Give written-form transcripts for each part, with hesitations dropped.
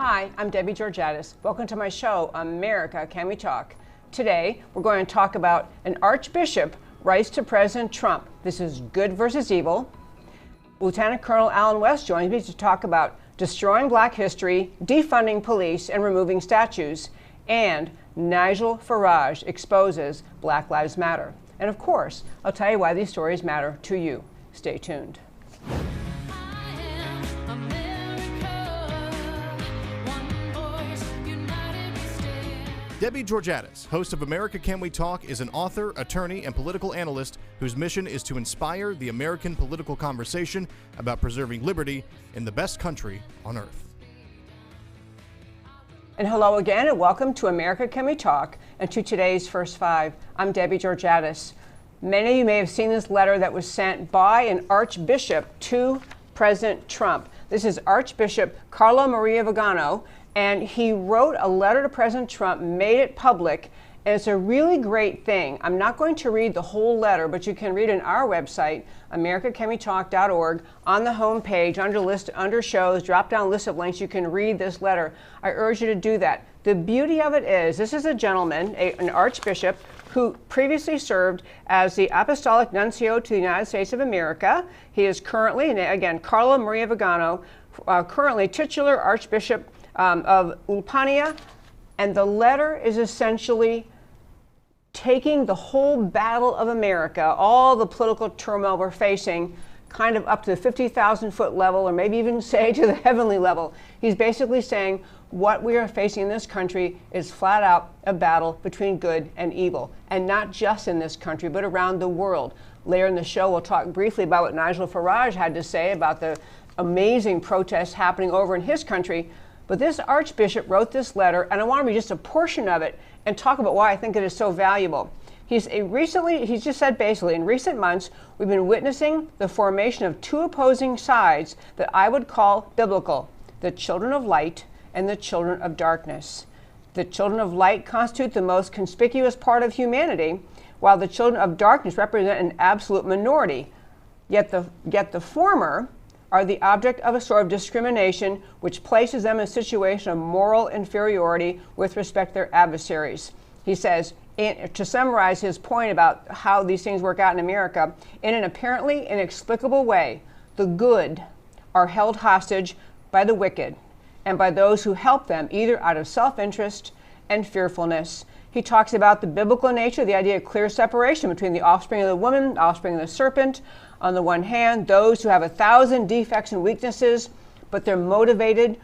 Hi, I'm Debbie Georgatos. Welcome to my show, America, Can We Talk? Today, we're going to talk about an Archbishop writes to President Trump. This is good versus evil. Lieutenant Colonel Alan West joins me to talk about destroying Black history, defunding police, and removing statues. And Nigel Farage exposes Black Lives Matter. And of course, I'll tell you why these stories matter to you. Stay tuned. Debbie Georgatos, host of America Can We Talk, is an author, attorney, and political analyst whose mission is to inspire the American political conversation about preserving liberty in the best country on earth. And hello again, and welcome to America Can We Talk, and to today's First Five. I'm Debbie Georgatos. Many of you may have seen this letter that was sent by an Archbishop to President Trump. This is Archbishop Carlo Maria Vigano, and he wrote a letter to President Trump, made it public, and it's a really great thing. I'm not going to read the whole letter, but you can read it on our website, americacanwetalk.org. On the home page, under shows, drop down list of links, you can read this letter. I urge you to do that. The beauty of it is, this is a gentleman, an archbishop, who previously served as the Apostolic Nuncio to the United States of America. He is currently, and again, Carlo Maria Vigano, currently titular Archbishop of Ulpania, and the letter is essentially taking the whole battle of America, all the political turmoil we're facing, kind of up to the 50,000 foot level, or maybe even say to the heavenly level. He's basically saying what we are facing in this country is flat out a battle between good and evil, and not just in this country, but around the world. Later in the show, we'll talk briefly about what Nigel Farage had to say about the amazing protests happening over in his country. But this Archbishop wrote this letter, and I want to read just a portion of it and talk about why I think it is so valuable. He's just said basically, in recent months, we've been witnessing the formation of two opposing sides that I would call biblical: the children of light and the children of darkness. The children of light constitute the most conspicuous part of humanity, while the children of darkness represent an absolute minority. Yet the former are the object of a sort of discrimination which places them in a situation of moral inferiority with respect to their adversaries. He says, to summarize his point about how these things work out in America, in an apparently inexplicable way, the good are held hostage by the wicked and by those who help them, either out of self-interest and fearfulness. He talks about the biblical nature, the idea of clear separation between the offspring of the woman, the offspring of the serpent. On the one hand, those who have 1,000 defects and weaknesses, but they're motivated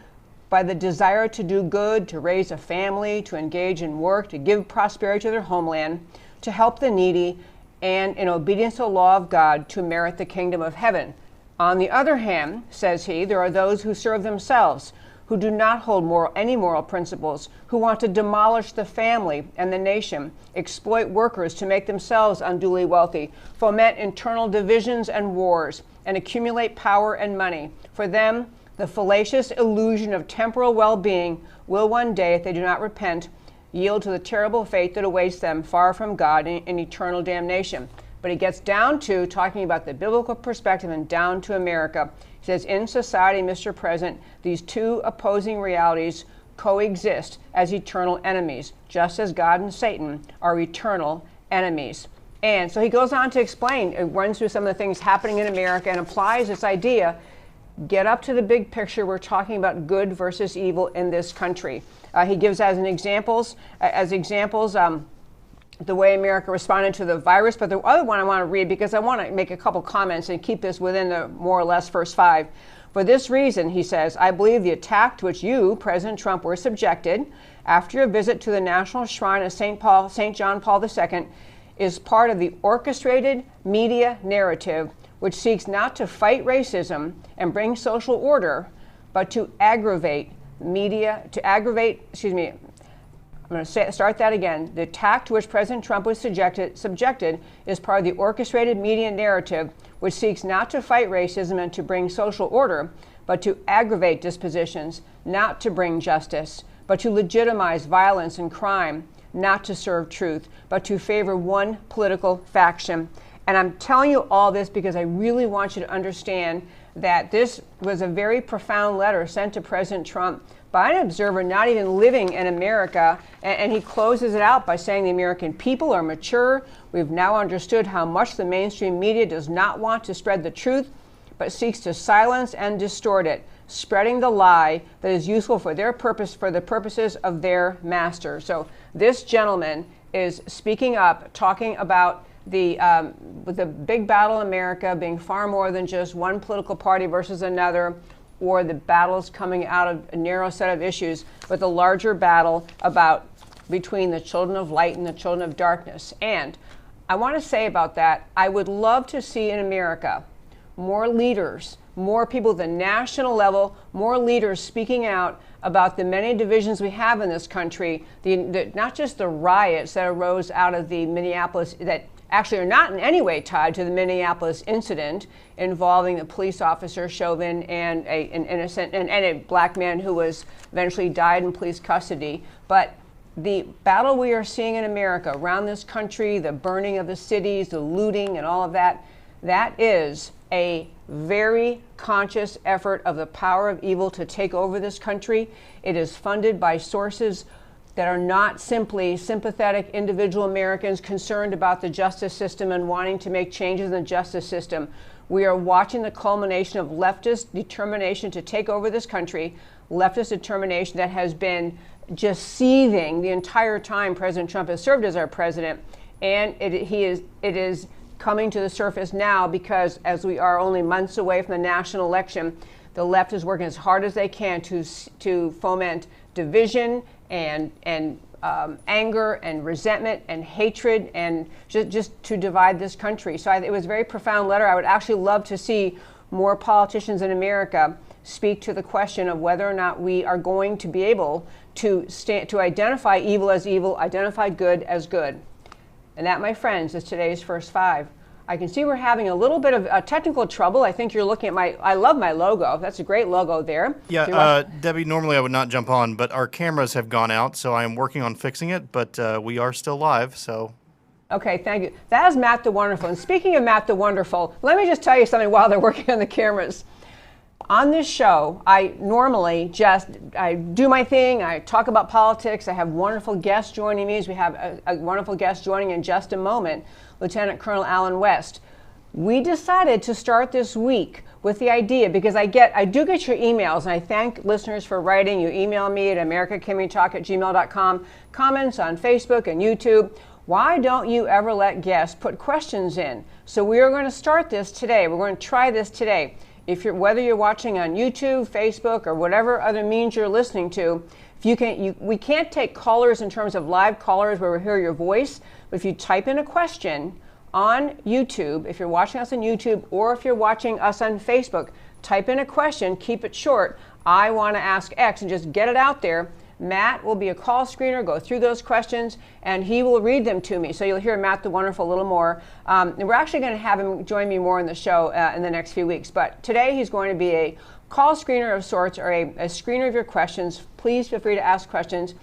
by the desire to do good, to raise a family, to engage in work, to give prosperity to their homeland, to help the needy, and in obedience to the law of God, to merit the kingdom of heaven. On the other hand, says he, there are those who serve themselves, who do not hold any moral principles, who want to demolish the family and the nation, exploit workers to make themselves unduly wealthy, foment internal divisions and wars, and accumulate power and money. For them, the fallacious illusion of temporal well-being will one day, if they do not repent, yield to the terrible fate that awaits them far from God in eternal damnation. But he gets down to talking about the biblical perspective and down to America. He says, in society, Mr. President, these two opposing realities coexist as eternal enemies, just as God and Satan are eternal enemies. And so he goes on to explain, it runs through some of the things happening in America and applies this idea, get up to the big picture. We're talking about good versus evil in this country. He gives as examples, the way America responded to the virus, but the other one I want to read because I want to make a couple comments and keep this within the more or less first five. For this reason, he says, I believe the attack to which you, President Trump, were subjected after your visit to the National Shrine of St. John Paul II is part of the orchestrated media narrative which seeks not to fight racism and bring social order, but to aggravate I'm going to start that again. The attack to which President Trump was subjected is part of the orchestrated media narrative which seeks not to fight racism and to bring social order, but to aggravate dispositions, not to bring justice, but to legitimize violence and crime, not to serve truth, but to favor one political faction. And I'm telling you all this because I really want you to understand that this was a very profound letter sent to President Trump by an observer not even living in America. And he closes it out by saying the American people are mature. We've now understood how much the mainstream media does not want to spread the truth, but seeks to silence and distort it, spreading the lie that is useful for their purpose, for the purposes of their master. So this gentleman is speaking up, talking about the big battle in America being far more than just one political party versus another, or the battles coming out of a narrow set of issues, but the larger battle between the children of light and the children of darkness. And I want to say about that, I would love to see in America more leaders, more people at the national level, more leaders speaking out about the many divisions we have in this country, not just the riots that arose out of the Minneapolis, that actually are not in any way tied to the Minneapolis incident involving the police officer Chauvin and an innocent and a black man who was eventually died in police custody. But the battle we are seeing in America around this country, the burning of the cities, the looting and all of that, that is a very conscious effort of the power of evil to take over this country. It is funded by sources that are not simply sympathetic individual Americans concerned about the justice system and wanting to make changes in the justice system. We are watching the culmination of leftist determination to take over this country, leftist determination that has been just seething the entire time President Trump has served as our president. And it is coming to the surface now because, as we are only months away from the national election, the left is working as hard as they can to foment division and anger and resentment and hatred and just to divide this country. So it was a very profound letter. I would actually love to see more politicians in America speak to the question of whether or not we are going to be able to identify evil as evil, identify good as good. And that, my friends, is today's First Five. I can see we're having a little bit of technical trouble. I think you're looking at I love my logo. That's a great logo there. Yeah, Debbie, normally I would not jump on, but our cameras have gone out, so I am working on fixing it, but we are still live, so. Okay, thank you. That is Matt the Wonderful. And speaking of Matt the Wonderful, let me just tell you something while they're working on the cameras. On this show, I normally I do my thing, I talk about politics, I have wonderful guests joining me, as we have a wonderful guest joining in just a moment, Lieutenant Colonel Alan West. We decided to start this week with the idea, because I do get your emails, and I thank listeners for writing. You email me at americacanwetalk@gmail.com, comments on Facebook and YouTube. Why don't you ever let guests put questions in? So we are going to start this today. We're going to try this today. Whether you're watching on YouTube, Facebook, or whatever other means you're listening to, we can't take callers in terms of live callers where we hear your voice, but if you type in a question on YouTube, if you're watching us on YouTube, or if you're watching us on Facebook, type in a question, keep it short. I want to ask X, and just get it out there. Matt will be a call screener, go through those questions, and he will read them to me. So you'll hear Matt the Wonderful a little more. And we're actually going to have him join me more in the show in the next few weeks. But today he's going to be a call screener of sorts, or a screener of your questions. Please feel free to ask questions.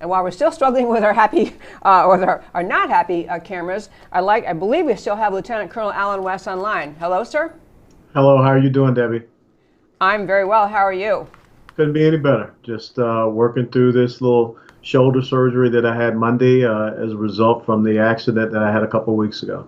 And while we're still struggling with our happy or our not happy cameras, I believe we still have Lieutenant Colonel Alan West online. Hello, sir. Hello. How are you doing, Debbie? I'm very well. How are you? Couldn't be any better. Just working through this little shoulder surgery that I had Monday as a result from the accident that I had a couple of weeks ago.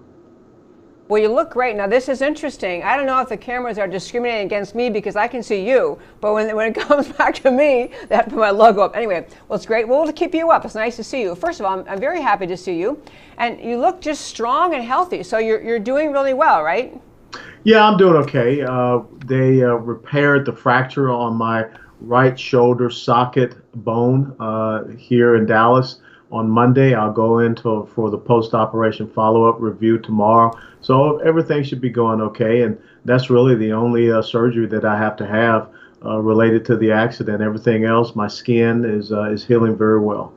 Well, you look great. Now, this is interesting. I don't know if the cameras are discriminating against me because I can see you, but when it comes back to me, they have to put my logo up. Anyway, well, it's great. Well, to keep you up, it's nice to see you. First of all, I'm very happy to see you, and you look just strong and healthy. So you're doing really well, right? Yeah, I'm doing okay. They repaired the fracture on my right shoulder socket bone here in Dallas on Monday. I'll go in for the post-operation follow-up review tomorrow. So everything should be going okay, and that's really the only surgery that I have to have related to the accident. Everything else, my skin is healing very well.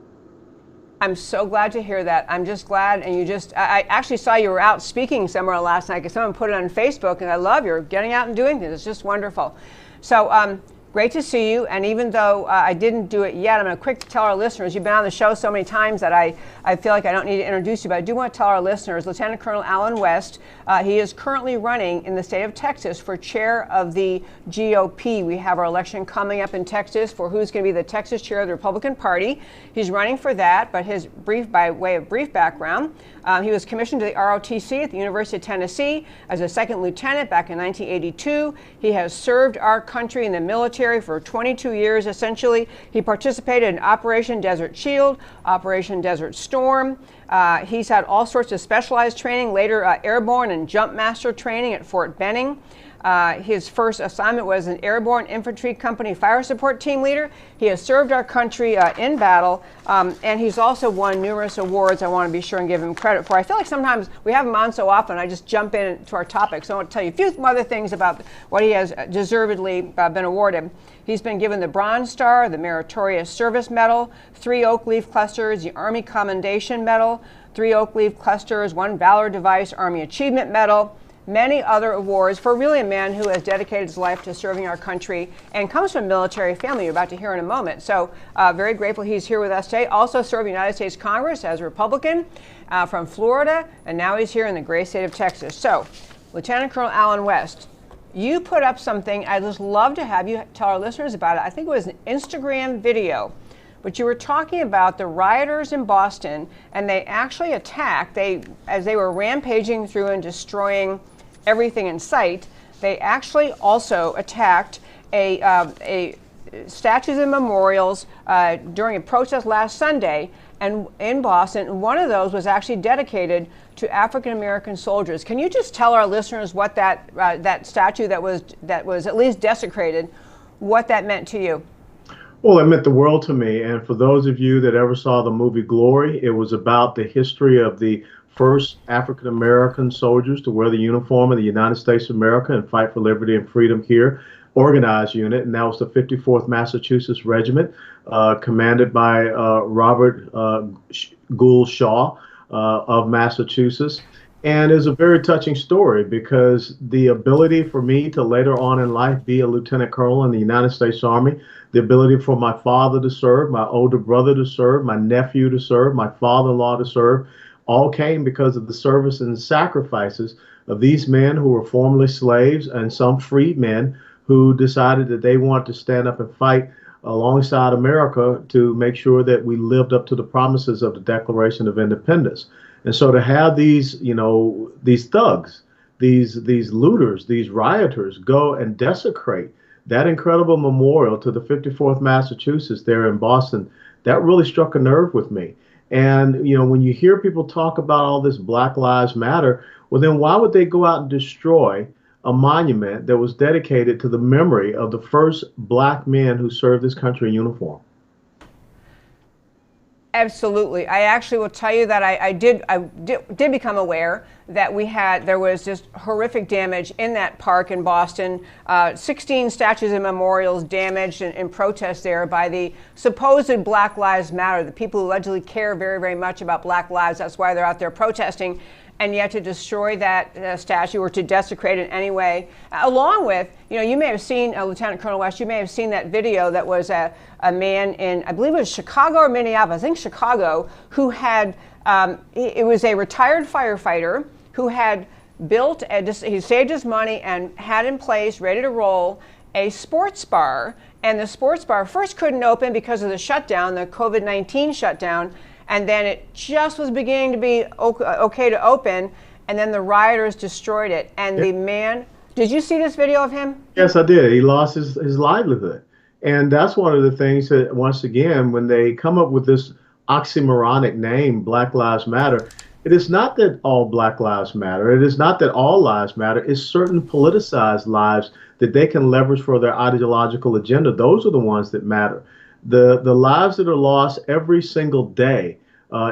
I'm so glad to hear that. I'm just glad, and I actually saw you were out speaking somewhere last night because someone put it on Facebook, and I love you're getting out and doing things. It's just wonderful. So Great to see you. And even though I didn't do it yet, I'm going to quick tell our listeners, you've been on the show so many times that I feel like I don't need to introduce you, but I do want to tell our listeners, Lieutenant Colonel Alan West, he is currently running in the state of Texas for chair of the GOP. We have our election coming up in Texas for who's going to be the Texas chair of the Republican Party. He's running for that, but by way of brief background, he was commissioned to the ROTC at the University of Tennessee as a second lieutenant back in 1982. He has served our country in the military for 22 years, essentially. He participated in Operation Desert Shield, Operation Desert Storm. He's had all sorts of specialized training, later airborne and jump master training at Fort Benning. His first assignment was an airborne infantry company fire support team leader. He has served our country in battle, and he's also won numerous awards I want to be sure and give him credit for. I feel like sometimes we have him on so often, I just jump into our topics. So I want to tell you a few other things about what he has deservedly been awarded. He's been given the Bronze Star, the Meritorious Service Medal, 3 Oak Leaf Clusters, the Army Commendation Medal, 3 Oak Leaf Clusters, 1 Valor Device Army Achievement Medal, many other awards for really a man who has dedicated his life to serving our country and comes from a military family you're about to hear in a moment. So very grateful he's here with us today. Also served in the United States Congress as a Republican from Florida, and now he's here in the great state of Texas. So Lieutenant Colonel Alan West, you put up something I'd just love to have you tell our listeners about it. I think it was an Instagram video, but you were talking about the rioters in Boston, and they actually attacked, as they were rampaging through and destroying everything in sight, they actually also attacked a statues and memorials during a protest last Sunday and in Boston. And one of those was actually dedicated to African American soldiers. Can you just tell our listeners what that statue that was at least desecrated, what that meant to you? Well, it meant the world to me. And for those of you that ever saw the movie Glory, it was about the history of the first African American soldiers to wear the uniform of the United States of America and fight for liberty and freedom here, organized unit. And that was the 54th Massachusetts Regiment, commanded by Robert Gould Shaw of Massachusetts. And it's a very touching story because the ability for me to later on in life be a lieutenant colonel in the United States Army, the ability for my father to serve, my older brother to serve, my nephew to serve, my father-in-law to serve, all came because of the service and sacrifices of these men who were formerly slaves and some freed men who decided that they wanted to stand up and fight alongside America to make sure that we lived up to the promises of the Declaration of Independence. And so to have these, these thugs, these looters, these rioters go and desecrate that incredible memorial to the 54th Massachusetts there in Boston, that really struck a nerve with me. And, when you hear people talk about all this Black Lives Matter, well, then why would they go out and destroy a monument that was dedicated to the memory of the first black men who served this country in uniform? Absolutely. I actually will tell you that I did become aware that there was just horrific damage in that park in Boston. 16 statues and memorials damaged in protest there by the supposed Black Lives Matter, the people who allegedly care very, very much about Black lives. That's why they're out there protesting. And yet to destroy that statue or to desecrate it in any way, along with, you may have seen, Lieutenant Colonel West, you may have seen that video that was a man in, I believe it was Chicago or Minneapolis, I think Chicago, who had, it was a retired firefighter who had built, he saved his money and had in place, ready to roll, a sports bar. And the sports bar first couldn't open because of the shutdown, the COVID-19 shutdown. And then it just was beginning to be okay to open, and then the rioters destroyed it. And the man, did you see this video of him? Yes, I did. He lost his livelihood. And that's one of the things that, once again, when they come up with this oxymoronic name, Black Lives Matter, it is not that all Black lives matter. It is not that all lives matter. It's certain politicized lives that they can leverage for their ideological agenda. Those are the ones that matter. The lives that are lost every single day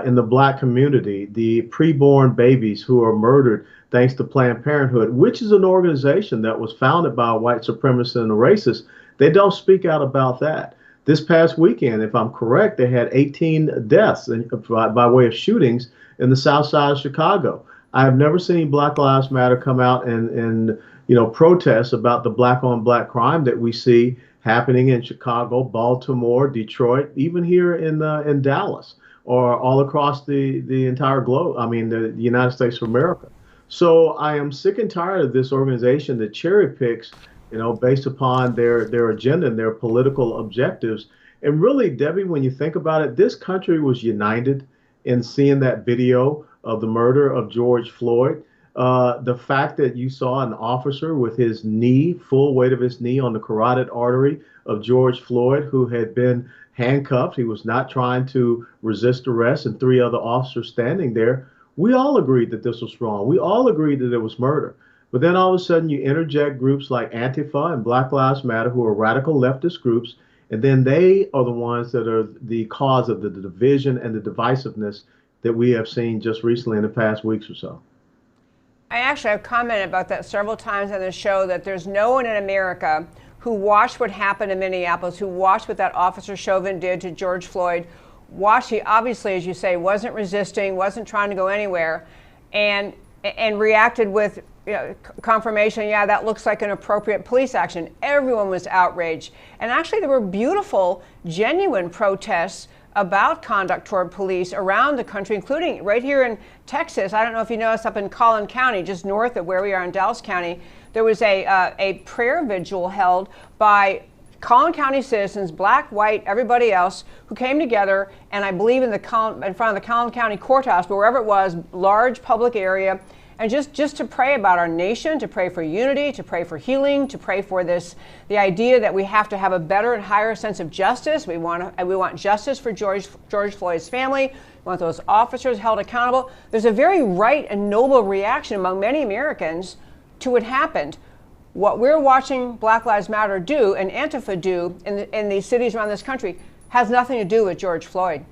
in the black community, the preborn babies who are murdered thanks to Planned Parenthood, which is an organization that was founded by a white supremacist and a racist, they don't speak out about that. This past weekend, if I'm correct, they had 18 deaths by way of shootings in the south side of Chicago. I have never seen Black Lives Matter come out and protests about the black on black crime that we see happening in Chicago, Baltimore, Detroit, even here in Dallas, or all across the entire globe. I mean, the United States of America. So I am sick and tired of this organization that cherry picks, based upon their agenda and their political objectives. And really, Debbie, when you think about it, this country was united in seeing that video of the murder of George Floyd. The fact that you saw an officer with his knee, full weight of his knee on the carotid artery of George Floyd, who had been handcuffed. He was not trying to resist arrest, and 3 other officers standing there. We all agreed that this was wrong. We all agreed that it was murder. But then all of a sudden you interject groups like Antifa and Black Lives Matter, who are radical leftist groups, and then they are the ones that are the cause of the division and the divisiveness that we have seen just recently in the past weeks or so. I actually have commented about that several times on the show, that there's no one in America who watched what happened in Minneapolis, who watched what that officer Chauvin did to George Floyd, watched. He obviously, as you say, wasn't resisting, wasn't trying to go anywhere, and reacted with confirmation, yeah, that looks like an appropriate police action. Everyone was outraged. And actually there were beautiful, genuine protests about conduct toward police around the country, including right here in Texas. I don't know if you noticed, up in Collin County, just north of where we are in Dallas County, there was a prayer vigil held by Collin County citizens, black, white, everybody else, who came together, and I believe in front of the Collin County courthouse, but wherever it was, large public area, and just to pray about our nation, to pray for unity, to pray for healing, to pray for the idea that we have to have a better and higher sense of justice. We want justice for George Floyd's family. We want those officers held accountable. There's a very right and noble reaction among many Americans to what happened. What we're watching Black Lives Matter do and Antifa do in the cities around this country has nothing to do with George Floyd.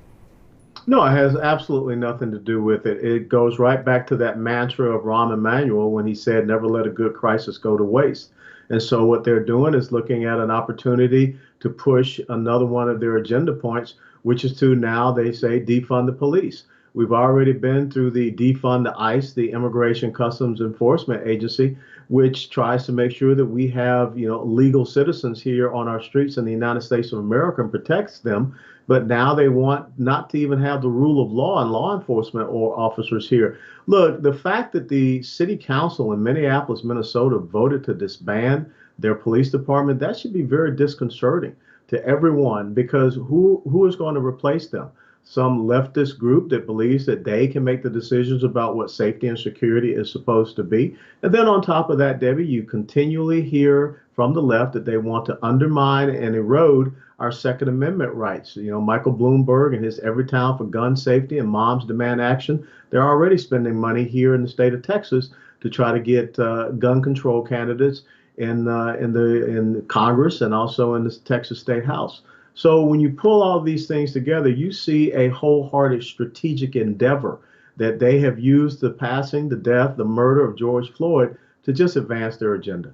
No, it has absolutely nothing to do with it. It goes right back to that mantra of Rahm Emanuel when he said, never let a good crisis go to waste. And so what they're doing is looking at an opportunity to push another one of their agenda points, which is to now, they say, defund the police. We've already been through the defund the ICE, the Immigration Customs Enforcement Agency, which tries to make sure that we have, legal citizens here on our streets in the United States of America and protects them. But now they want not to even have the rule of law and law enforcement or officers here. Look, the fact that the city council in Minneapolis, Minnesota voted to disband their police department, that should be very disconcerting to everyone, because who is going to replace them? Some leftist group that believes that they can make the decisions about what safety and security is supposed to be. And then on top of that, Debbie, you continually hear from the left that they want to undermine and erode our Second Amendment rights. Michael Bloomberg and his Every Town for Gun Safety and Moms Demand Action, they're already spending money here in the state of Texas to try to get gun control candidates in Congress and also in the Texas State House. So when you pull all these things together, you see a wholehearted strategic endeavor that they have used the passing, the death, the murder of George Floyd to just advance their agenda.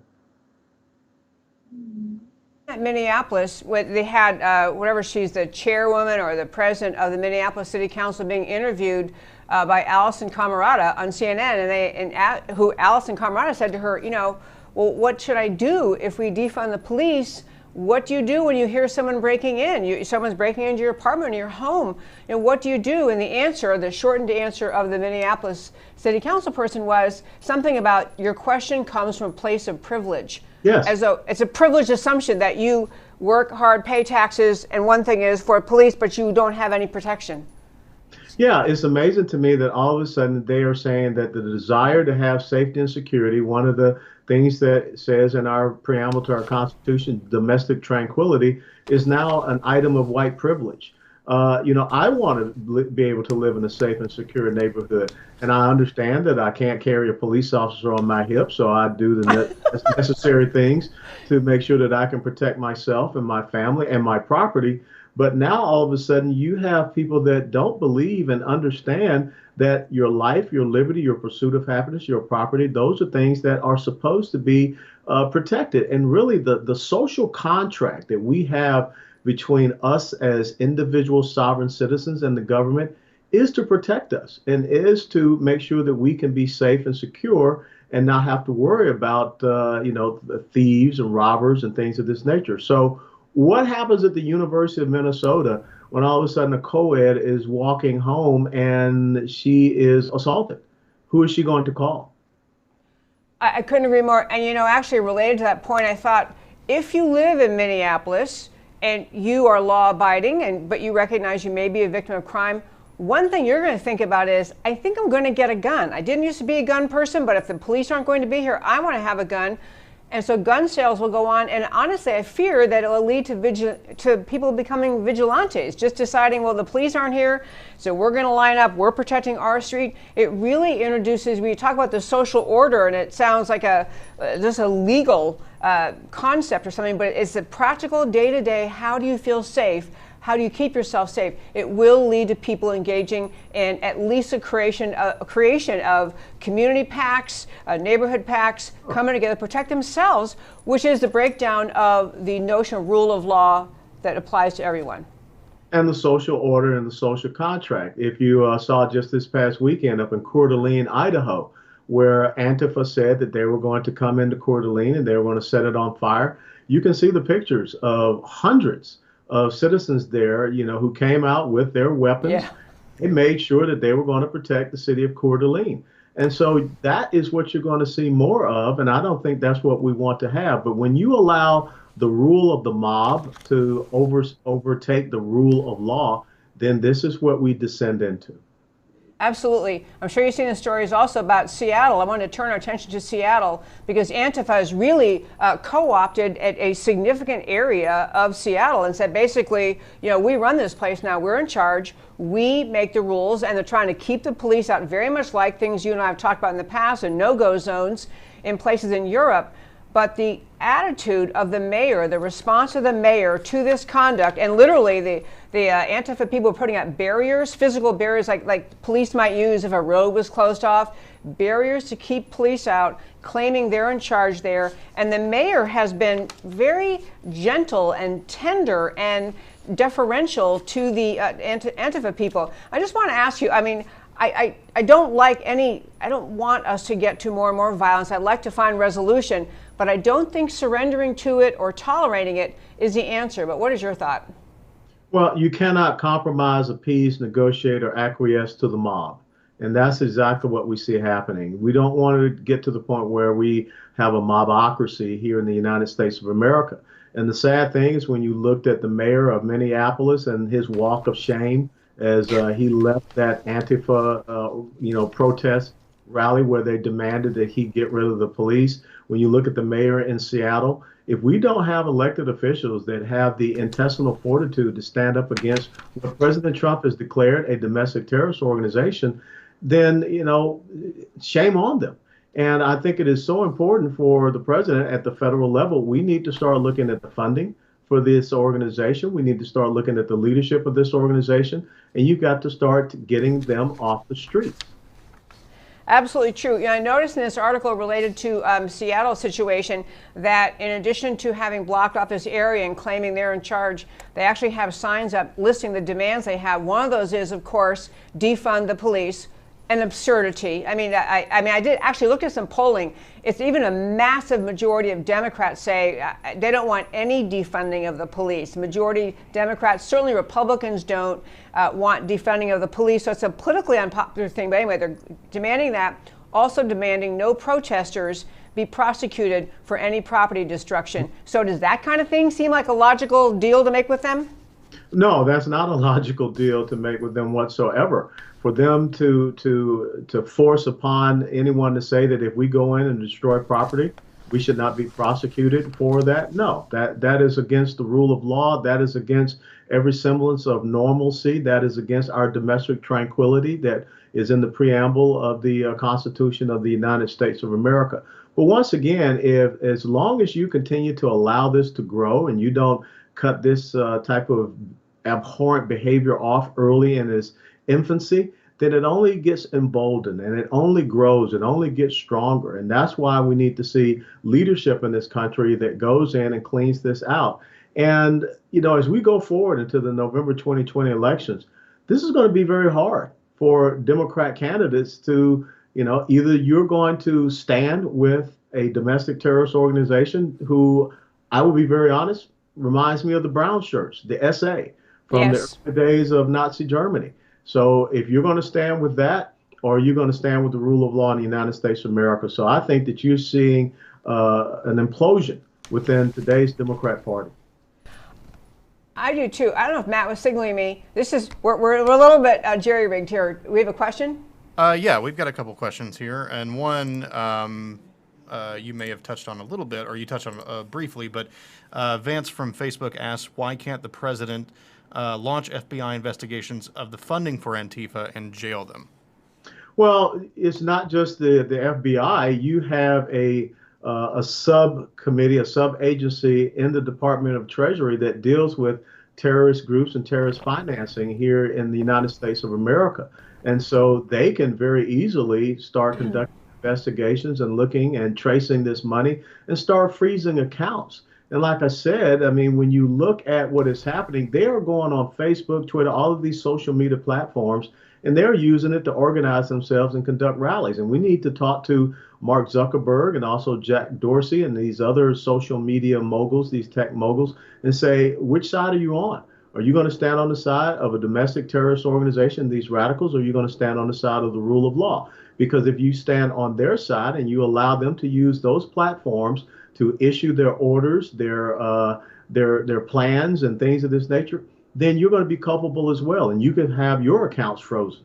At Minneapolis, they had whatever, she's the chairwoman or the president of the Minneapolis City Council, being interviewed by Allison Camerata on CNN, and Allison Camerata said to her, well, what should I do if we defund the police? What do you do when you hear someone breaking in? Someone's breaking into your apartment or your home. What do you do? And the shortened answer of the Minneapolis City Council person was something about, your question comes from a place of privilege. Yes. As though it's a privileged assumption that you work hard, pay taxes, and one thing is for police, but you don't have any protection. Yeah, it's amazing to me that all of a sudden they are saying that the desire to have safety and security, one of the things that says in our preamble to our Constitution, domestic tranquility, is now an item of white privilege. I want to be able to live in a safe and secure neighborhood. And I understand that I can't carry a police officer on my hip, so I do the necessary things to make sure that I can protect myself and my family and my property. But now all of a sudden you have people that don't believe and understand that your life, your liberty, your pursuit of happiness, your property, those are things that are supposed to be protected. And really the social contract that we have between us as individual sovereign citizens and the government is to protect us and is to make sure that we can be safe and secure and not have to worry about, the thieves and robbers and things of this nature. So what happens at the University of Minnesota when all of a sudden a co-ed is walking home and she is assaulted? Who is she going to call? I couldn't agree more. And, actually related to that point, I thought, if you live in Minneapolis and you are law abiding, but you recognize you may be a victim of crime, one thing you're going to think about is, I think I'm going to get a gun. I didn't used to be a gun person, but if the police aren't going to be here, I want to have a gun. And so gun sales will go on. And honestly, I fear that it will lead to people becoming vigilantes, just deciding, well, the police aren't here, so we're going to line up. We're protecting our street. It really introduces, when you talk about the social order, and it sounds like just a legal concept or something, but it's a practical day-to-day, how do you feel safe? How do you keep yourself safe? It will lead to people engaging in at least a creation of community packs, neighborhood packs, coming together, protect themselves, which is the breakdown of the notion of rule of law that applies to everyone. And the social order and the social contract. If you saw just this past weekend up in Coeur d'Alene, Idaho, where Antifa said that they were going to come into Coeur d'Alene and they were going to set it on fire, you can see the pictures of hundreds of citizens there, who came out with their weapons. Yeah. And made sure that they were going to protect the city of Coeur d'Alene. And so that is what you're going to see more of. And I don't think that's what we want to have. But when you allow the rule of the mob to overtake the rule of law, then this is what we descend into. Absolutely. I'm sure you've seen the stories also about Seattle. I want to turn our attention to Seattle because Antifa has really co-opted a significant area of Seattle and said, basically, we run this place now. We're in charge. We make the rules, and they're trying to keep the police out, very much like things you and I have talked about in the past, and no-go zones in places in Europe. But the attitude of the mayor, the response of the mayor to this conduct, and literally the Antifa people are putting up barriers, physical barriers like police might use if a road was closed off, barriers to keep police out, claiming they're in charge there. And the mayor has been very gentle and tender and deferential to the Antifa people. I just want to ask you, I don't want us to get to more and more violence. I'd like to find resolution, but I don't think surrendering to it or tolerating it is the answer. But what is your thought? Well, you cannot compromise, appease, negotiate, or acquiesce to the mob. And that's exactly what we see happening. We don't want to get to the point where we have a mobocracy here in the United States of America. And the sad thing is when you looked at the mayor of Minneapolis and his walk of shame as he left that Antifa, protest rally where they demanded that he get rid of the police. When you look at the mayor in Seattle, if we don't have elected officials that have the intestinal fortitude to stand up against what President Trump has declared a domestic terrorist organization, then, shame on them. And I think it is so important for the president at the federal level. We need to start looking at the funding for this organization. We need to start looking at the leadership of this organization, and you've got to start getting them off the streets. Absolutely true. I noticed in this article related to Seattle situation that in addition to having blocked off this area and claiming they're in charge, they actually have signs up listing the demands they have. One of those is, of course, defund the police. An absurdity. I did actually look at some polling. It's even a massive majority of Democrats say they don't want any defunding of the police. Majority Democrats, certainly Republicans, don't want defunding of the police. So it's a politically unpopular thing. But anyway, they're demanding that. Also demanding no protesters be prosecuted for any property destruction. So does that kind of thing seem like a logical deal to make with them? No, that's not a logical deal to make with them whatsoever. For them to force upon anyone to say that if we go in and destroy property, we should not be prosecuted for that. No, that is against the rule of law. That is against every semblance of normalcy. That is against our domestic tranquility that is in the preamble of the Constitution of the United States of America. But once again, as long as you continue to allow this to grow and you don't cut this type of abhorrent behavior off early in its infancy, then it only gets emboldened and it only grows, it only gets stronger. And that's why we need to see leadership in this country that goes in and cleans this out. And, as we go forward into the November 2020 elections, this is going to be very hard for Democrat candidates to Either you're going to stand with a domestic terrorist organization who, I will be very honest, reminds me of the brown shirts, the SA from the Yes. early days of Nazi Germany. So if you're going to stand with that, or are you going to stand with the rule of law in the United States of America? So I think that you're seeing an implosion within today's Democrat Party. I do too. I don't know if Matt was signaling me. We're a little bit jerry-rigged here. We have a question? Yeah, we've got a couple questions here, and one you may have touched on a little bit, or you touched on briefly, but Vance from Facebook asks, why can't the president launch FBI investigations of the funding for Antifa and jail them? Well, it's not just the FBI. You have a subcommittee, a sub-agency in the Department of Treasury that deals with terrorist groups and terrorist financing here in the United States of America. And so they can very easily start conducting investigations and looking and tracing this money and start freezing accounts. And like I said, I mean, when you look at what is happening, they are going on Facebook, Twitter, all of these social media platforms, and they're using it to organize themselves and conduct rallies. And we need to talk to Mark Zuckerberg and also Jack Dorsey and these other social media moguls, these tech moguls, and say, which side are you on? Are you going to stand on the side of a domestic terrorist organization, these radicals, or are you going to stand on the side of the rule of law? Because if you stand on their side and you allow them to use those platforms to issue their orders, their plans and things of this nature, then you're going to be culpable as well, and you can have your accounts frozen.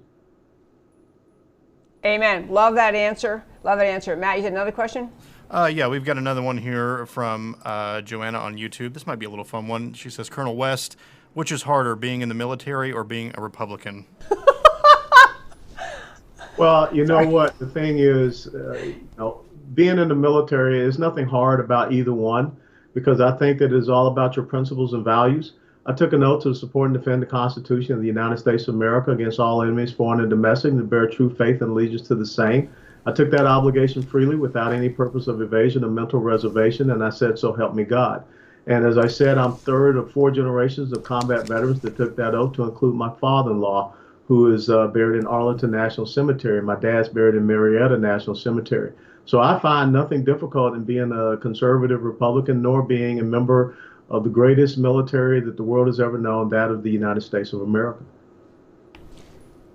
Amen. Love that answer. Love that answer. Matt, you had another question? Yeah, we've got another one here from Joanna on YouTube. This might be a little fun one. She says, Colonel West, which is harder, being in the military or being a Republican? Well, you know what? The thing is, being in the military, there's nothing hard about either one, because I think that it's all about your principles and values. I took an oath to support and defend the Constitution of the United States of America against all enemies, foreign and domestic, and to bear true faith and allegiance to the same. I took that obligation freely without any purpose of evasion or mental reservation, and I said, so help me God. And as I said, I'm third of 4 generations of combat veterans that took that oath, to include my father-in-law, who is buried in Arlington National Cemetery. My dad's buried in Marietta National Cemetery. So I find nothing difficult in being a conservative Republican, nor being a member of the greatest military that the world has ever known, that of the United States of America.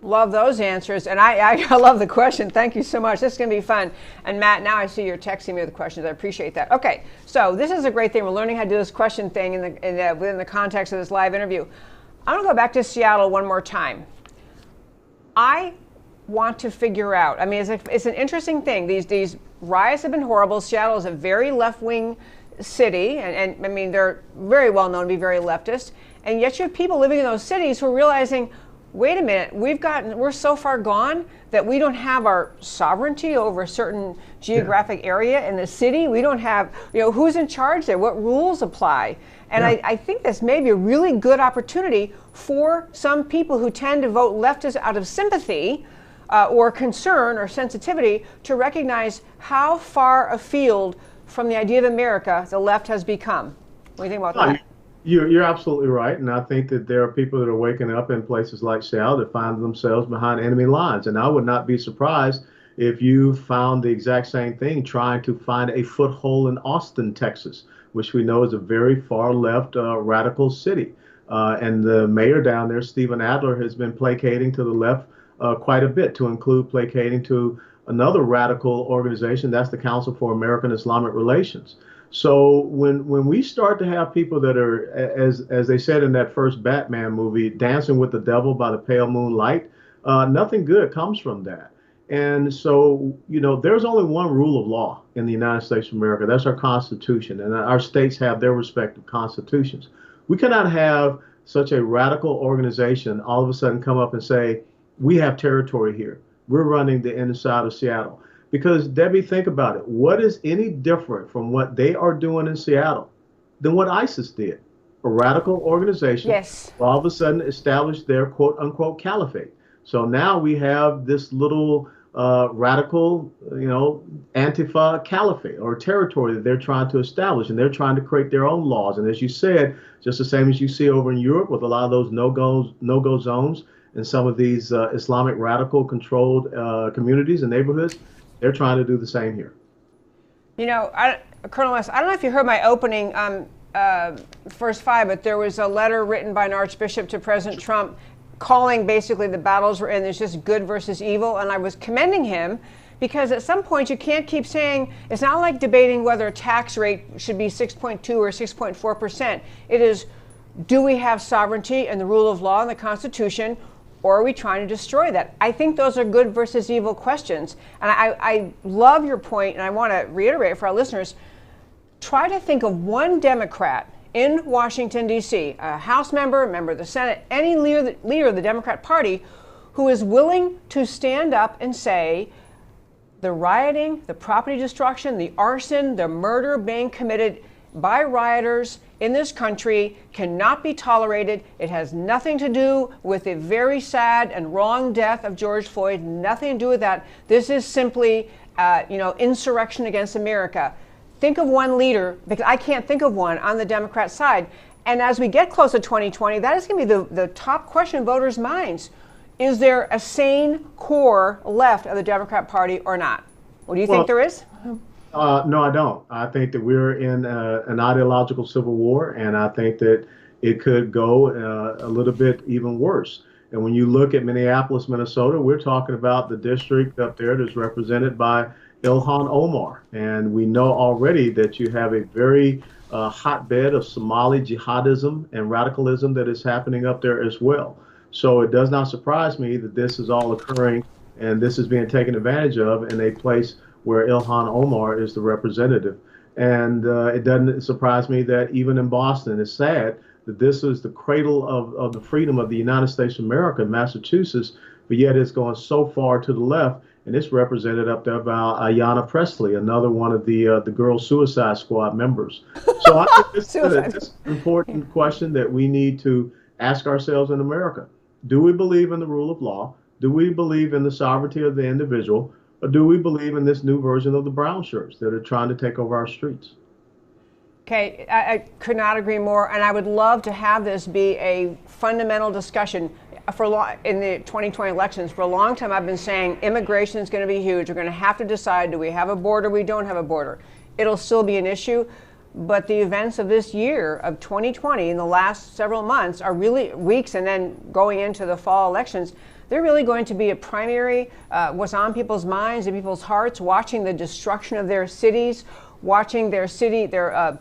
Love those answers. And I love the question. Thank you so much. This is going to be fun. And Matt, now I see you're texting me with questions. I appreciate that. Okay, so this is a great thing. We're learning how to do this question thing within the context of this live interview. I'm going to go back to Seattle one more time. I want to figure out, I mean, it's an interesting thing. These riots have been horrible. Seattle is a very left-wing city, and I mean, they're very well known to be very leftist. And yet you have people living in those cities who are realizing, wait a minute, we're so far gone that we don't have our sovereignty over a certain geographic area in the city. We don't have, who's in charge there? What rules apply? And I think this may be a really good opportunity for some people who tend to vote leftist out of sympathy or concern or sensitivity to recognize how far afield from the idea of America the left has become. What do you think about that? You're absolutely right, and I think that there are people that are waking up in places like Seattle that find themselves behind enemy lines, and I would not be surprised if you found the exact same thing trying to find a foothold in Austin, Texas, which we know is a very far left radical city. And the mayor down there, Stephen Adler, has been placating to the left quite a bit, to include placating to another radical organization, that's the Council for American Islamic Relations. So when we start to have people that are, as they said in that first Batman movie, dancing with the devil by the pale moonlight, nothing good comes from that. And so, there's only one rule of law in the United States of America. That's our Constitution, and our states have their respective constitutions. We cannot have such a radical organization all of a sudden come up and say, we have territory here. We're running the inside of Seattle. Because, Debbie, think about it. What is any different from what they are doing in Seattle than what ISIS did? A radical organization, yes, all of a sudden established their quote unquote caliphate. So now we have this little radical, Antifa caliphate or territory that they're trying to establish, and they're trying to create their own laws. And as you said, just the same as you see over in Europe with a lot of those no-go zones, in some of these Islamic radical controlled communities and neighborhoods, they're trying to do the same here. You know, Colonel West, I don't know if you heard my opening first five, but there was a letter written by an archbishop to President Trump calling basically the battles we're in, there's just good versus evil. And I was commending him because at some point you can't keep saying, it's not like debating whether a tax rate should be 6.2 or 6.4%. It is, do we have sovereignty and the rule of law and the Constitution, or are we trying to destroy that? I think those are good versus evil questions. And I love your point, and I want to reiterate for our listeners, try to think of one Democrat in Washington, D.C., a House member, a member of the Senate, any leader of the Democrat Party who is willing to stand up and say the rioting, the property destruction, the arson, the murder being committed by rioters in this country cannot be tolerated. It has nothing to do with the very sad and wrong death of George Floyd, nothing to do with that. This is simply, insurrection against America. Think of one leader, because I can't think of one on the Democrat side. And as we get close to 2020, that is going to be the top question in voters' minds. Is there a sane core left of the Democrat Party or not? What do you think there is? No, I don't. I think that we're in an ideological civil war, and I think that it could go a little bit even worse. And when you look at Minneapolis, Minnesota, we're talking about the district up there that's represented by Ilhan Omar. And we know already that you have a very hotbed of Somali jihadism and radicalism that is happening up there as well. So it does not surprise me that this is all occurring and this is being taken advantage of in a place where Ilhan Omar is the representative. And it doesn't surprise me that even in Boston, it's sad that this is the cradle of the freedom of the United States of America, Massachusetts, but yet it's going so far to the left. And it's represented up there by Ayanna Pressley, another one of the Girl Suicide Squad members. So I think this is an important question that we need to ask ourselves in America. Do we believe in the rule of law? Do we believe in the sovereignty of the individual? Or do we believe in this new version of the brown shirts that are trying to take over our streets? Okay, I could not agree more. And I would love to have this be a fundamental discussion. In the 2020 elections, for a long time, I've been saying immigration is going to be huge. We're going to have to decide, do we have a border? We don't have a border. It'll still be an issue. But the events of this year of 2020 in the last several months are really weeks, and then going into the fall elections, they're really going to be a primary, what's on people's minds and people's hearts, watching the destruction of their cities, watching their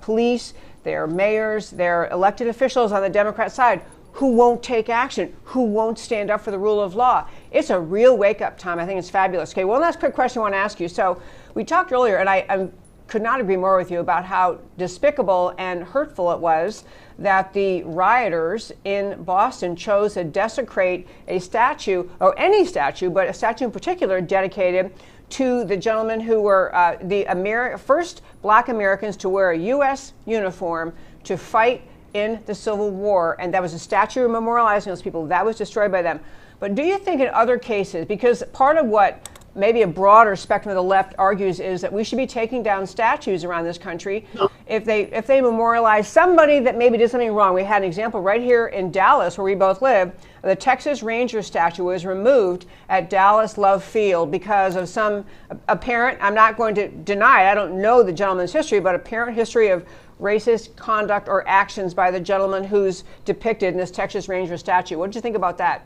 police, their mayors, their elected officials on the Democrat side who won't take action, who won't stand up for the rule of law. It's a real wake-up time. I think it's fabulous. Okay, one last quick question I want to ask you. So we talked earlier, and I could not agree more with you about how despicable and hurtful it was that the rioters in Boston chose to desecrate a statue, or any statue, but a statue in particular dedicated to the gentlemen who were the first Black Americans to wear a U.S. uniform to fight in the Civil War, and that was a statue memorializing those people. That was destroyed by them. But do you think in other cases, because part of what maybe a broader spectrum of the left argues is that we should be taking down statues around this country if they memorialize somebody that maybe did something wrong. We had an example right here in Dallas, where we both live. The Texas Ranger statue was removed at Dallas Love Field because of some apparent, I'm not going to deny, I don't know the gentleman's history, but apparent history of racist conduct or actions by the gentleman who's depicted in this Texas Ranger statue. What did you think about that?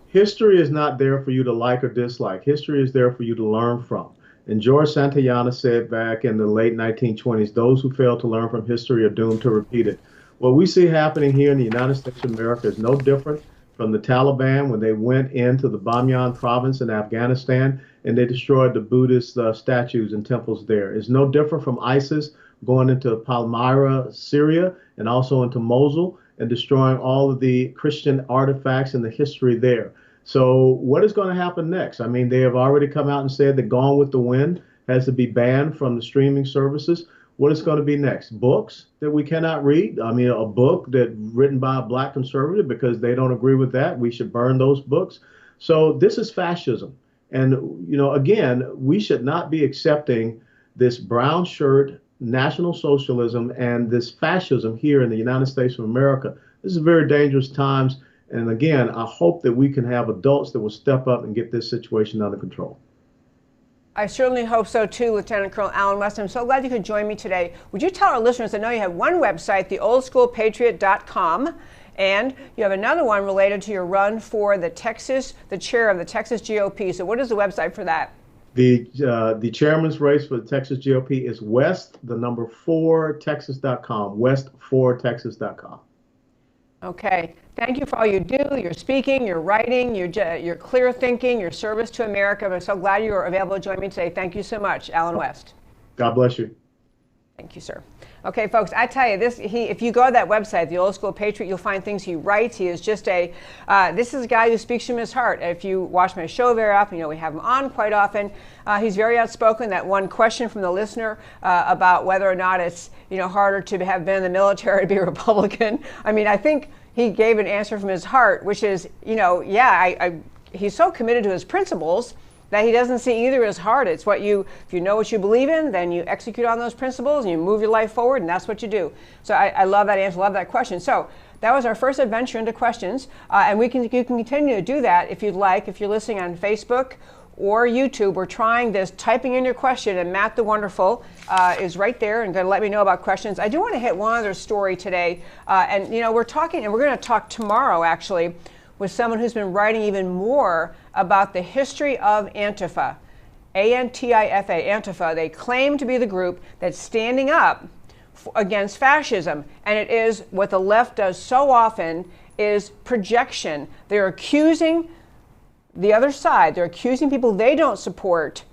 History is not there for you to like or dislike. History is there for you to learn from. And George Santayana said back in the late 1920s, those who fail to learn from history are doomed to repeat it. What we see happening here in the United States of America is no different from the Taliban when they went into the Bamyan province in Afghanistan and they destroyed the Buddhist statues and temples there. It's no different from ISIS going into Palmyra, Syria, and also into Mosul and destroying all of the Christian artifacts and the history there. So what is going to happen next? I mean, they have already come out and said that Gone with the Wind has to be banned from the streaming services. What is going to be next? Books that we cannot read? I mean, a book that written by a Black conservative, because they don't agree with that, we should burn those books. So this is fascism. And, again, we should not be accepting this brown shirt National Socialism and this fascism here in the United States of America. This is very dangerous times. And again, I hope that we can have adults that will step up and get this situation under control. I certainly hope so too, Lieutenant Colonel Alan West. I'm so glad you could join me today. Would you tell our listeners, I know you have one website, theoldschoolpatriot.com, and you have another one related to your run for the chair of the Texas GOP. So what is the website for that? The chairman's race for the Texas GOP is west4texas.com, west4texas.com. Okay. Thank you for all you do, your speaking, your writing, your clear thinking, your service to America. I'm so glad you are available to join me today. Thank you so much, Alan West. God bless you. Thank you, sir. Okay, folks, I tell you, if you go to that website, The Old School Patriot, you'll find things he writes. He is just this is a guy who speaks from his heart. If you watch my show very often, we have him on quite often. He's very outspoken. That one question from the listener about whether or not it's, harder to have been in the military to be a Republican. I mean, I think he gave an answer from his heart, which is, he's so committed to his principles that he doesn't see either as hard. It's if you know what you believe in, then you execute on those principles and you move your life forward, and that's what you do. So I love that answer, love that question. So that was our first adventure into questions, and you can continue to do that if you'd like. If you're listening on Facebook or YouTube, we're trying this, typing in your question, and Matt the Wonderful is right there and going to let me know about questions. I do want to hit one other story today, and we're talking, and we're going to talk tomorrow actually with someone who's been writing even more about the history of Antifa, A-N-T-I-F-A, Antifa. They claim to be the group that's standing up against fascism, and it is what the left does so often is projection. They're accusing the other side, they're accusing people they don't support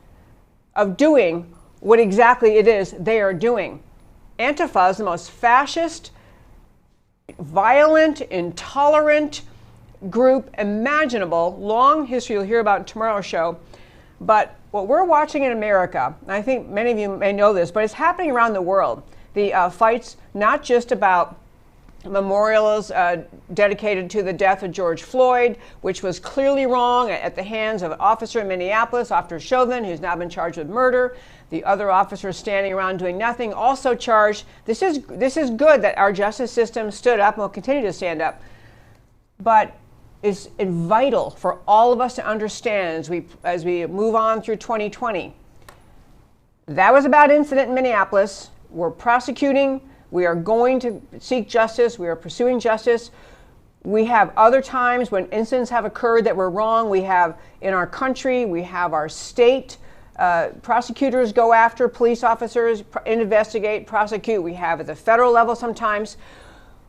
of doing what exactly it is they are doing. Antifa is the most fascist, violent, intolerant group imaginable. Long history you'll hear about in tomorrow's show. But what we're watching in America, and I think many of you may know this, but it's happening around the world. The fights not just about memorials dedicated to the death of George Floyd, which was clearly wrong at the hands of an officer in Minneapolis, Officer Chauvin, who's now been charged with murder. The other officers standing around doing nothing, also charged. This is good that our justice system stood up and will continue to stand up. But it's vital for all of us to understand as we move on through 2020. That was a bad incident in Minneapolis. We're prosecuting. We are going to seek justice. We are pursuing justice. We have other times when incidents have occurred that were wrong. We have in our country, we have our state. Prosecutors go after police officers, investigate, prosecute. We have at the federal level sometimes.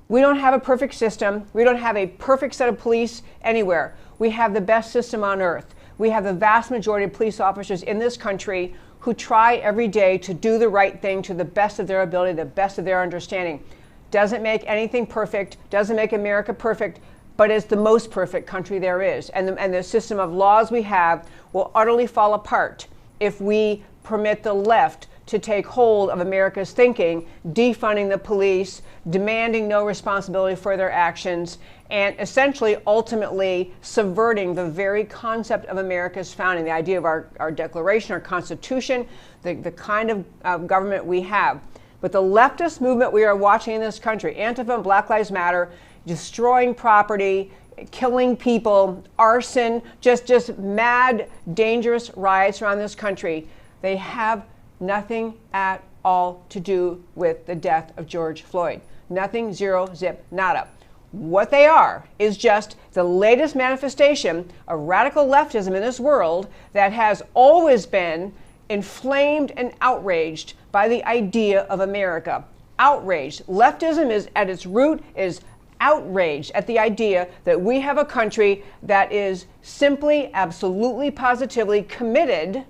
We don't have a perfect system. We don't have a perfect set of police anywhere. We have the best system on earth. We have the vast majority of police officers in this country who try every day to do the right thing to the best of their ability, the best of their understanding. Doesn't make anything perfect, doesn't make America perfect, but it's the most perfect country there is. And the system of laws we have will utterly fall apart if we permit the left to take hold of America's thinking, defunding the police, demanding no responsibility for their actions, and essentially, ultimately, subverting the very concept of America's founding, the idea of our Declaration, our Constitution, the kind of government we have. But the leftist movement we are watching in this country, Antifa and Black Lives Matter, destroying property, killing people, arson, just mad, dangerous riots around this country, they have nothing at all to do with the death of George Floyd. Nothing, zero, zip, nada. What they are is just the latest manifestation of radical leftism in this world that has always been inflamed and outraged by the idea of America. Outraged. Leftism is at its root is outraged at the idea that we have a country that is simply, absolutely, positively committed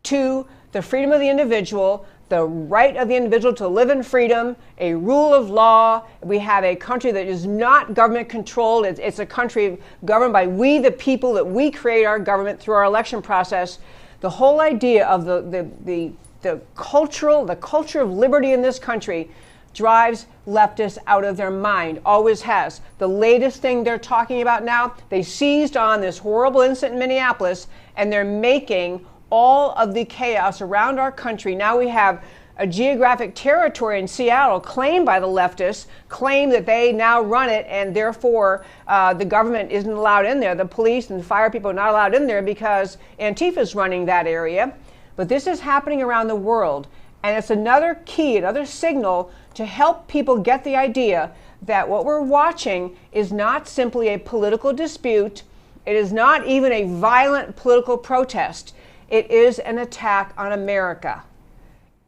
to the freedom of the individual, the right of the individual to live in freedom, a rule of law. We have a country that is not government controlled. It's a country governed by we, the people, that we create our government through our election process. The whole idea of the culture of liberty in this country drives leftists out of their mind, always has. The latest thing they're talking about now, they seized on this horrible incident in Minneapolis, and they're making all of the chaos around our country. Now we have a geographic territory in Seattle claimed by the leftists, claim that they now run it, and therefore the government isn't allowed in there. The police and the fire people are not allowed in there because Antifa is running that area. But this is happening around the world, and it's another key, another signal to help people get the idea that what we're watching is not simply a political dispute. It is not even a violent political protest. It is an attack on America.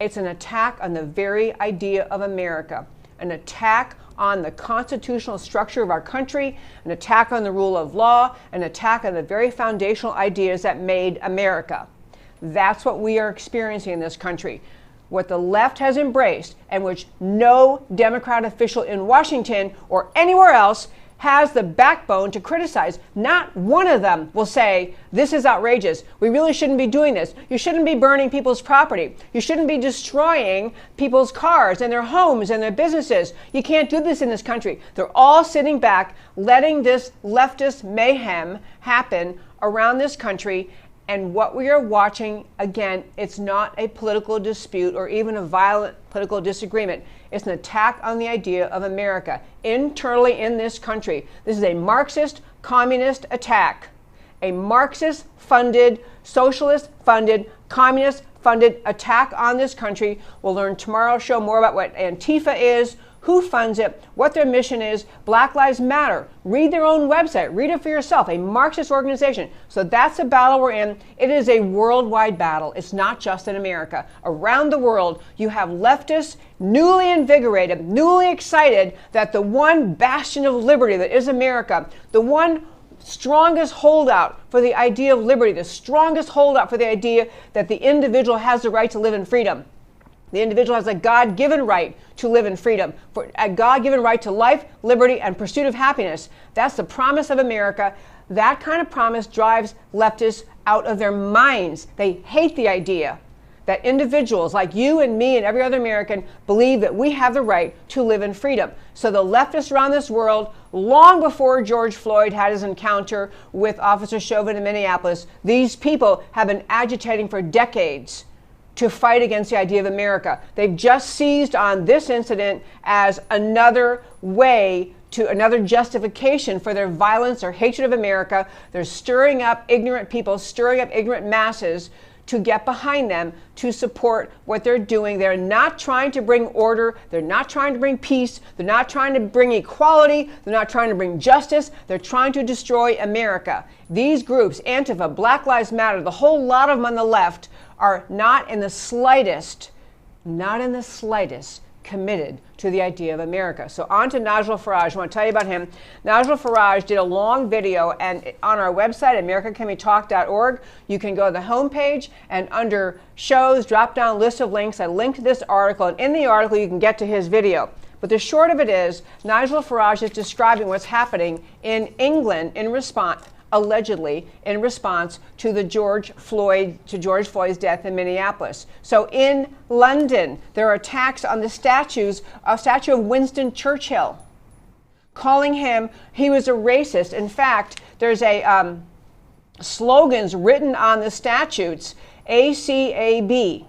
It's an attack on the very idea of America, an attack on the constitutional structure of our country, an attack on the rule of law, an attack on the very foundational ideas that made America. That's what we are experiencing in this country. What the left has embraced, and which no Democrat official in Washington or anywhere else has the backbone to criticize. Not one of them will say, this is outrageous. We really shouldn't be doing this. You shouldn't be burning people's property. You shouldn't be destroying people's cars and their homes and their businesses. You can't do this in this country. They're all sitting back, letting this leftist mayhem happen around this country. And what we are watching, again, it's not a political dispute or even a violent political disagreement. It's an attack on the idea of America internally in this country. This is a Marxist, communist attack. A Marxist-funded, socialist-funded, communist-funded attack on this country. We'll learn tomorrow's show more about what Antifa is, who funds it, what their mission is. Black Lives Matter. Read their own website. Read it for yourself. A Marxist organization. So that's the battle we're in. It is a worldwide battle. It's not just in America. Around the world, you have leftists newly invigorated, newly excited that the one bastion of liberty that is America, the one strongest holdout for the idea of liberty, the strongest holdout for the idea that the individual has the right to live in freedom. The individual has a God-given right to live in freedom, for a God-given right to life, liberty, and pursuit of happiness. That's the promise of America. That kind of promise drives leftists out of their minds. They hate the idea that individuals like you and me and every other American believe that we have the right to live in freedom. So the leftists around this world, long before George Floyd had his encounter with Officer Chauvin in Minneapolis, these people have been agitating for decades to fight against the idea of America. They've just seized on this incident as another way to another justification for their violence or hatred of America. They're stirring up ignorant people, stirring up ignorant masses to get behind them, to support what they're doing. They're not trying to bring order. They're not trying to bring peace. They're not trying to bring equality. They're not trying to bring justice. They're trying to destroy America. These groups, Antifa, Black Lives Matter, the whole lot of them on the left, are not in the slightest committed to the idea of America. So on to Nigel Farage. I want to tell you about him. Nigel Farage did a long video, and on our website, americacanwetalk.org, you can go to the homepage, and under shows, drop down list of links, I linked this article, and in the article you can get to his video. But the short of it is, Nigel Farage is describing what's happening in England in response, allegedly in response to the George Floyd's death in Minneapolis. So in London, there are attacks on the statue of Winston Churchill, calling him, he was a racist. In fact, there's a slogans written on the statutes, ACAB.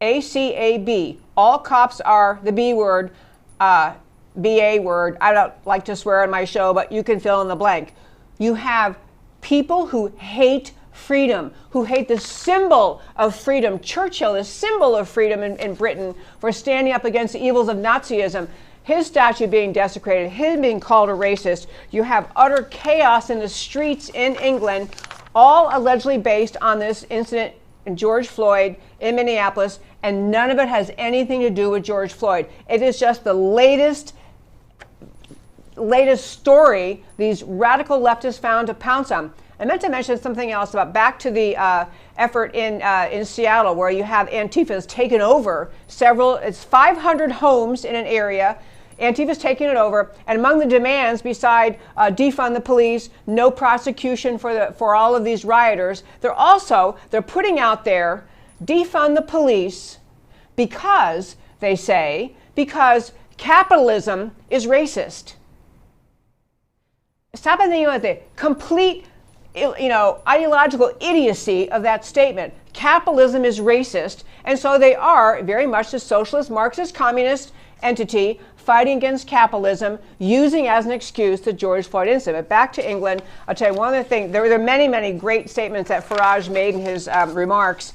ACAB. All cops are the B word, BA word. I don't like to swear on my show, but you can fill in the blank. You have people who hate freedom, who hate the symbol of freedom. Churchill, the symbol of freedom in Britain, for standing up against the evils of Nazism. His statue being desecrated, him being called a racist. You have utter chaos in the streets in England, all allegedly based on this incident in George Floyd in Minneapolis, and none of it has anything to do with George Floyd. It is just the latest story these radical leftists found to pounce on. I meant to mention something else about back to the effort in Seattle, where you have Antifa's taken over it's 500 homes in an area. Antifa's taking it over, and among the demands, beside defund the police, no prosecution for all of these rioters, they're putting out there defund the police because, they say, because capitalism is racist. Stop and think about the complete, ideological idiocy of that statement. Capitalism is racist, and so they are very much the socialist, Marxist, communist entity fighting against capitalism, using as an excuse the George Floyd incident. But back to England, I'll tell you one other thing. There were many, many great statements that Farage made in his remarks.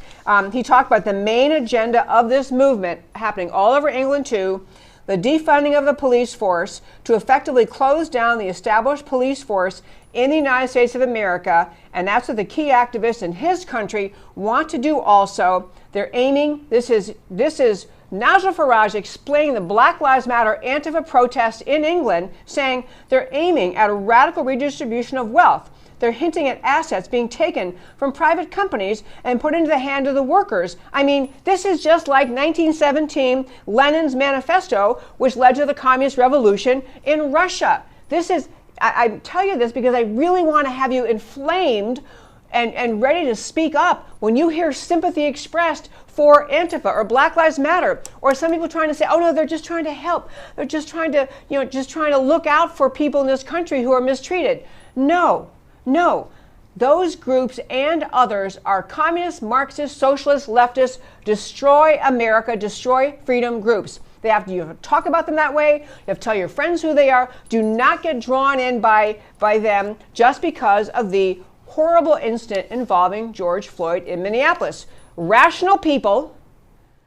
He talked about the main agenda of this movement happening all over England too, the defunding of the police force to effectively close down the established police force in the United States of America, and that's what the key activists in his country want to do also. They're aiming, this is Nigel Farage explaining the Black Lives Matter Antifa protest in England, saying they're aiming at a radical redistribution of wealth. They're hinting at assets being taken from private companies and put into the hand of the workers. I mean, this is just like 1917, Lenin's manifesto, which led to the communist revolution in Russia. This is, I tell you this because I really want to have you inflamed and ready to speak up when you hear sympathy expressed for Antifa or Black Lives Matter, or some people trying to say, oh no, they're just trying to help. They're just trying to, just trying to look out for people in this country who are mistreated. No. Those groups and others are communist, Marxist, socialist, leftist, destroy America, destroy freedom groups. You have to talk about them that way. You have to tell your friends who they are. Do not get drawn in by them just because of the horrible incident involving George Floyd in Minneapolis. Rational people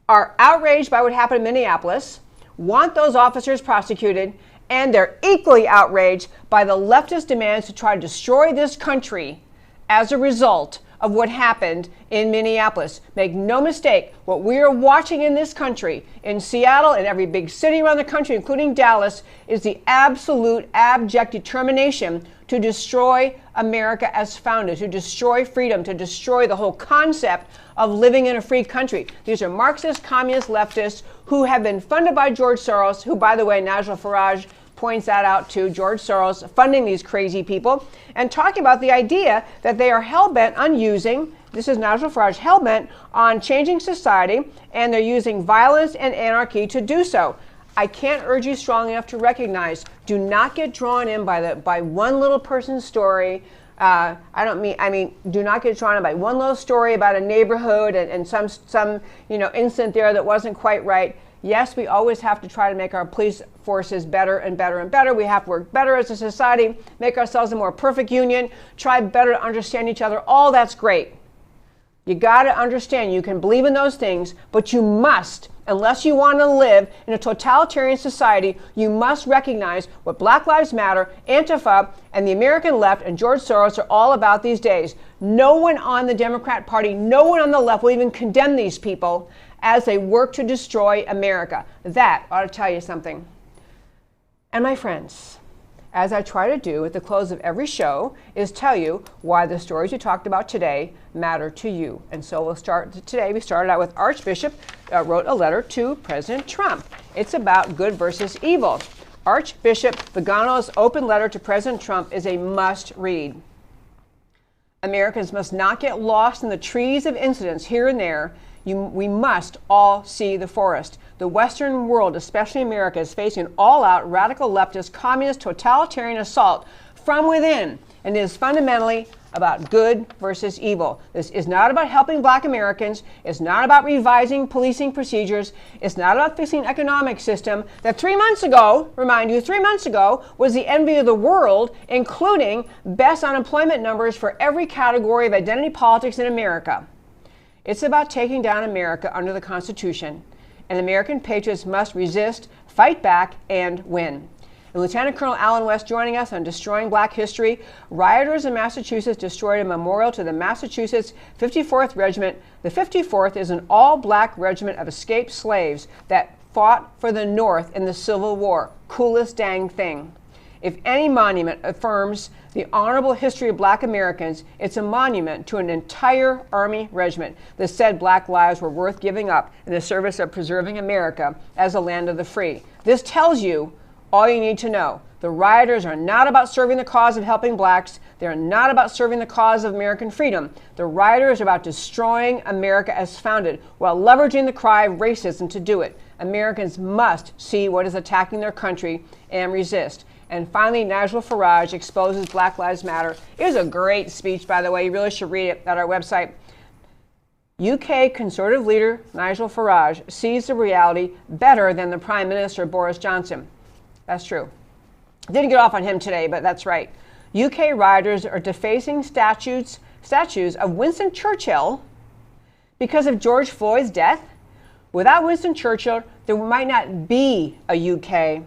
are outraged by what happened in Minneapolis, want those officers prosecuted, and they're equally outraged by the leftist demands to try to destroy this country as a result of what happened in Minneapolis. Make no mistake, what we are watching in this country, in Seattle and every big city around the country, including Dallas, is the absolute abject determination to destroy America as founded, to destroy freedom, to destroy the whole concept of living in a free country. These are Marxist, communist, leftists who have been funded by George Soros, who, by the way, Nigel Farage points that out to George Soros, funding these crazy people, and talking about the idea that they are hell-bent on using, this is Nigel Farage, hell-bent on changing society, and they're using violence and anarchy to do so. I can't urge you strongly enough to recognize, do not get drawn in by one little person's story. Do not get drawn in by one little story about a neighborhood and some incident there that wasn't quite right. Yes, we always have to try to make our police forces better and better and better. We have to work better as a society, make ourselves a more perfect union, try better to understand each other. All that's great. You got to understand, you can believe in those things, but you must, unless you want to live in a totalitarian society, you must recognize what Black Lives Matter, Antifa, and the American left and George Soros are all about these days. No one on the Democrat Party, no one on the left will even condemn these people as they work to destroy America. That ought to tell you something. And my friends, as I try to do at the close of every show, is tell you why the stories we talked about today matter to you. And so we'll start today. We started out with Archbishop wrote a letter to President Trump. It's about good versus evil. Archbishop Georgatos' open letter to President Trump is a must read. Americans must not get lost in the trees of incidents here and there. We must all see the forest. The Western world, especially America, is facing an all-out radical leftist, communist, totalitarian assault from within, and it is fundamentally about good versus evil. This is not about helping Black Americans. It's not about revising policing procedures. It's not about fixing an economic system that 3 months ago, remind you, 3 months ago, was the envy of the world, including best unemployment numbers for every category of identity politics in America. It's about taking down America under the Constitution, and American patriots must resist, fight back, and win. And Lieutenant Colonel Alan West joining us on Destroying Black History. Rioters in Massachusetts destroyed a memorial to the Massachusetts 54th Regiment. The 54th is an all-black regiment of escaped slaves that fought for the North in the Civil War. Coolest dang thing. If any monument affirms the honorable history of Black Americans, it's a monument to an entire Army regiment that said Black lives were worth giving up in the service of preserving America as a land of the free. This tells you all you need to know. The rioters are not about serving the cause of helping Blacks. They're not about serving the cause of American freedom. The rioters are about destroying America as founded while leveraging the cry of racism to do it. Americans must see what is attacking their country and resist. And finally, Nigel Farage exposes Black Lives Matter. It was a great speech, by the way. You really should read it at our website. UK Conservative leader Nigel Farage sees the reality better than the Prime Minister Boris Johnson. That's true. Didn't get off on him today, but that's right. UK rioters are defacing statues of Winston Churchill because of George Floyd's death. Without Winston Churchill, there might not be a UK.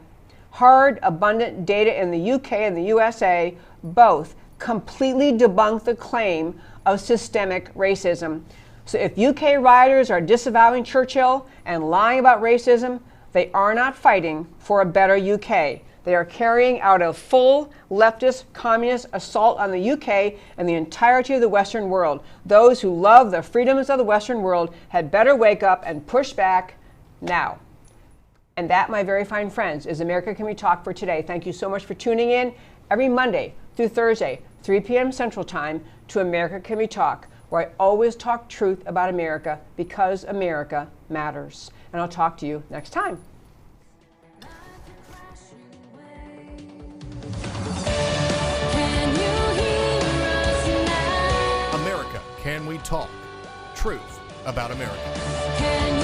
Hard, abundant data in the UK and the USA both completely debunk the claim of systemic racism. So if UK rioters are disavowing Churchill and lying about racism, they are not fighting for a better UK. They are carrying out a full leftist communist assault on the UK and the entirety of the Western world. Those who love the freedoms of the Western world had better wake up and push back now. And that, my very fine friends, is America Can We Talk for today. Thank you so much for tuning in every Monday through Thursday, 3 p.m. Central Time, to America Can We Talk, where I always talk truth about America because America matters. And I'll talk to you next time. America Can We Talk? Truth about America.